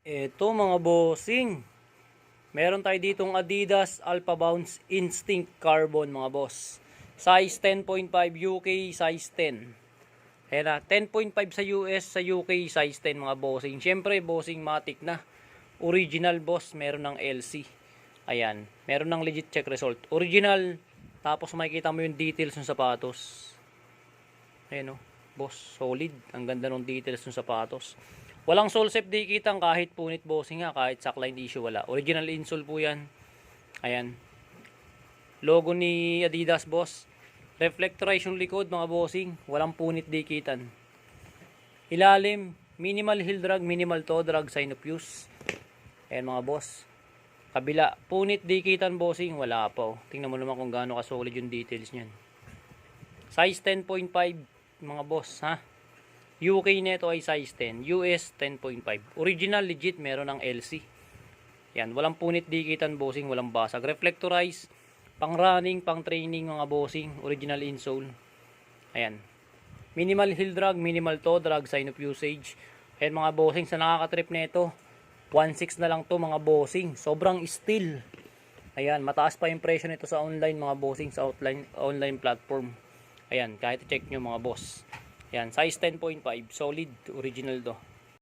Eto mga bossing, meron tayo ditong Adidas Alpha Bounce Instinct Carbon mga boss. Size 10.5 UK, size 10. Ayan na, 10.5 sa US, sa UK size 10 mga bossing. Siyempre bossing matic na. Original boss, meron ng LC. Ayan, meron ng legit check result. Original, tapos makikita mo yung details ng sapatos. Ayan o, boss, solid. Ang ganda ng details ng sapatos. Walang sole sep dikitan kahit punit bossing nga, kahit sackline issue wala. Original insole po yan. Ayan. Logo ni Adidas boss. Reflectorize yung likod mga bossing. Walang punit dikitan. Ilalim, minimal heel drag, minimal toe drag, sign of use. Ayan mga boss. Kabila, punit dikitan bossing, wala pa oh. Tingnan mo naman kung gaano ka-solid yung details niyan. Size 10.5 mga boss ha. UK neto ay size 10, US 10.5. Original legit meron ng LC. Yan, walang punit dikitan bossing, walang basag. Reflectorize, pang running, pang training mga bossing, original insole. Ayan. Minimal heel drag, minimal toe drag, sign of usage. Ayan mga bossing, sa nakaka-trip nito, 1.6 na lang to mga bossing. Sobrang steel. Ayan, mataas pa yung presyo nito sa online mga bossing, sa online platform. Ayan, kahit i-check nyo mga boss. Ayan, size 10.5, solid, original to.